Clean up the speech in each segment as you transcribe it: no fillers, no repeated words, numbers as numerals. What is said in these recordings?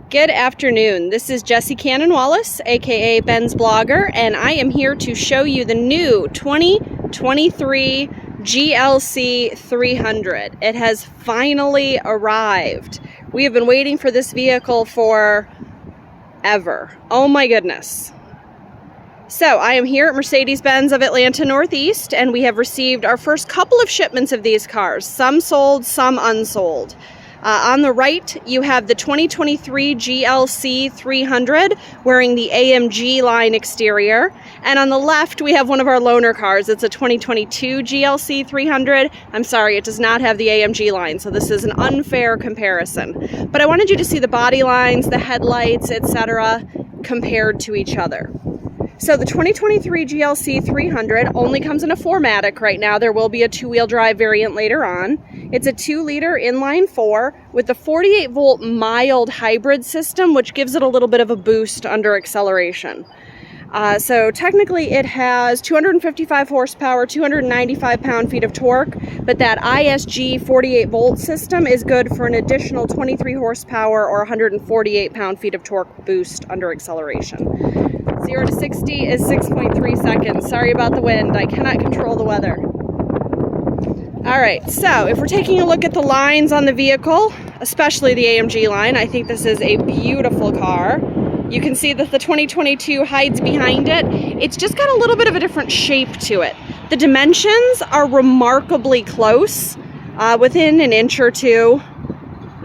Good afternoon. This is Jessie Cannon Wallace, aka Ben's Blogger, and I am here to show you the new 2023 GLC300. It has finally arrived. We have been waiting for this vehicle for ever. Oh my goodness. So I am here at Mercedes-Benz of Atlanta Northeast, and we have received our first couple of shipments of these cars. Some sold, some unsold. On the right, you have the 2023 GLC300 wearing the AMG line exterior. And on the left, we have one of our loaner cars. It's a 2022 GLC300. I'm sorry, it does not have the AMG line, so this is an unfair comparison. But I wanted you to see the body lines, the headlights, etc., compared to each other. So the 2023 GLC300 only comes in a 4MATIC right now. There will be a two-wheel drive variant later on. It's a 2-liter inline-4 with a 48-volt mild hybrid system, which gives it a little bit of a boost under acceleration. So technically it has 255 horsepower, 295 pound-feet of torque, but that ISG 48-volt system is good for an additional 23 horsepower or 148 pound-feet of torque boost under acceleration. 0 to 60 is 6.3 seconds. Sorry about the wind. I cannot control the weather. All right, so if we're taking a look at the lines on the vehicle, especially the AMG line, I think this is a beautiful car. You can see that the 2022 hides behind it. It's just got a little bit of a different shape to it. The dimensions are remarkably close, within an inch or two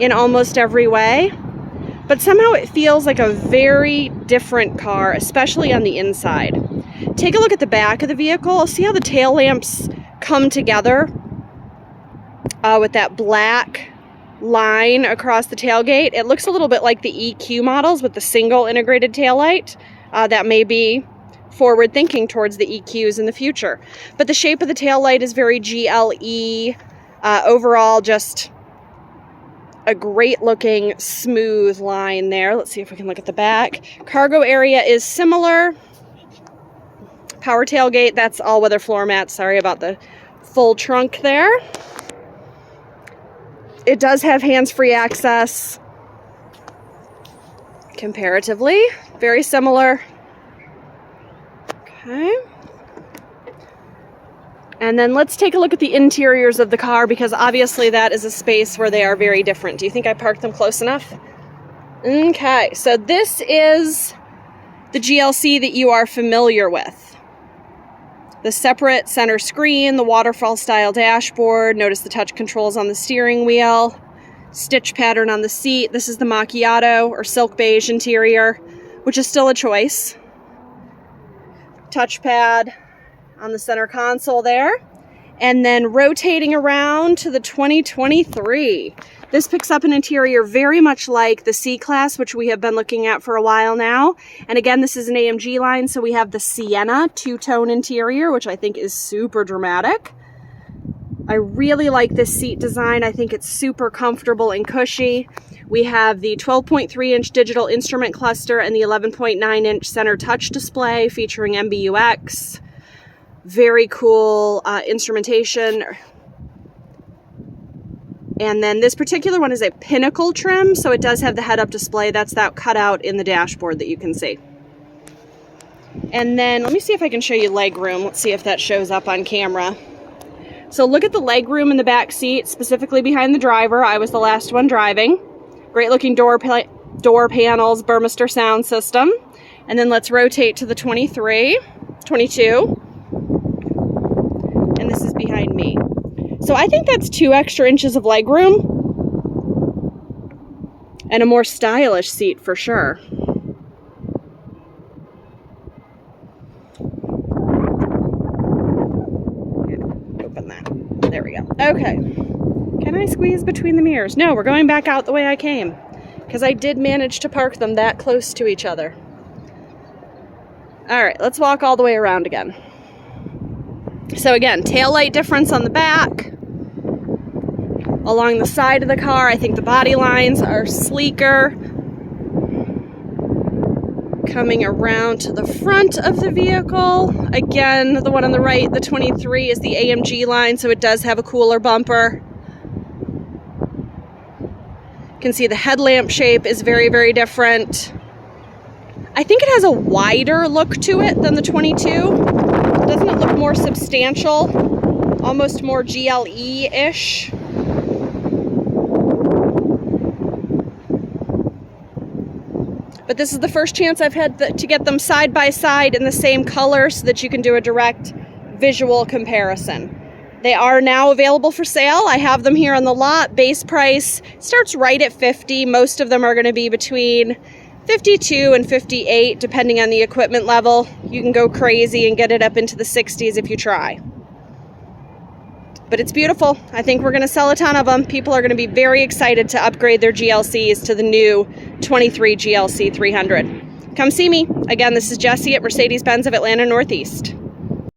in almost every way. But somehow it feels like a very different car, especially on the inside. Take a look at the back of the vehicle. See how the tail lamps come together with that black line across the tailgate. It looks a little bit like the EQ models with the single integrated taillight. That may be forward thinking towards the EQs in the future. But the shape of the taillight is very GLE. Overall, just a great looking smooth line there. Let's see if we can look at the back. Cargo area is similar. Power tailgate, that's all-weather floor mats. Sorry about the full trunk there. It does have hands-free access. Comparatively, very similar. Okay. And then let's take a look at the interiors of the car, because obviously that is a space where they are very different. Do you think I parked them close enough? Okay, so this is the GLC that you are familiar with. The separate center screen, the waterfall style dashboard. Notice the touch controls on the steering wheel. Stitch pattern on the seat. This is the macchiato or silk beige interior, which is still a choice. Touchpad on the center console there, and then rotating around to the 2023. This picks up an interior very much like the C-Class, which we have been looking at for a while now. And again, this is an AMG line, so we have the Sienna two-tone interior, which I think is super dramatic. I really like this seat design. I think it's super comfortable and cushy. We have the 12.3-inch digital instrument cluster and the 11.9-inch center touch display featuring MBUX. Very cool instrumentation. And then this particular one is a pinnacle trim, so it does have the head-up display. That's that cutout in the dashboard that you can see. And then let me see if I can show you legroom. Let's see if that shows up on camera. So look at the legroom in the back seat, specifically behind the driver. I was the last one driving. Great looking door panels, Burmester sound system. And then let's rotate to the 22. And this is behind me. So I think that's 2 extra inches of legroom and a more stylish seat for sure. Open that. There we go. Okay. Can I squeeze between the mirrors? No, we're going back out the way I came, because I did manage to park them that close to each other. All right, let's walk all the way around again. So again, taillight difference on the back. Along the side of the car, I think the body lines are sleeker. Coming around to the front of the vehicle, again, the one on the right, the 23, is the AMG line, so it does have a cooler bumper. can see the headlamp shape is very, very different. I think it has a wider look to it than the 22. Doesn't it look more substantial? Almost more GLE-ish. But this is the first chance I've had to get them side by side in the same color so that you can do a direct visual comparison. They are now available for sale. I have them here on the lot. Base price starts right at $50. Most of them are going to be between $52 and $58, depending on the equipment level. You can go crazy and get it up into the $60s if you try. But it's beautiful. I think we're going to sell a ton of them. People are going to be very excited to upgrade their GLCs to the new 23 GLC300. Come see me. Again, this is Jessie at Mercedes-Benz of Atlanta Northeast.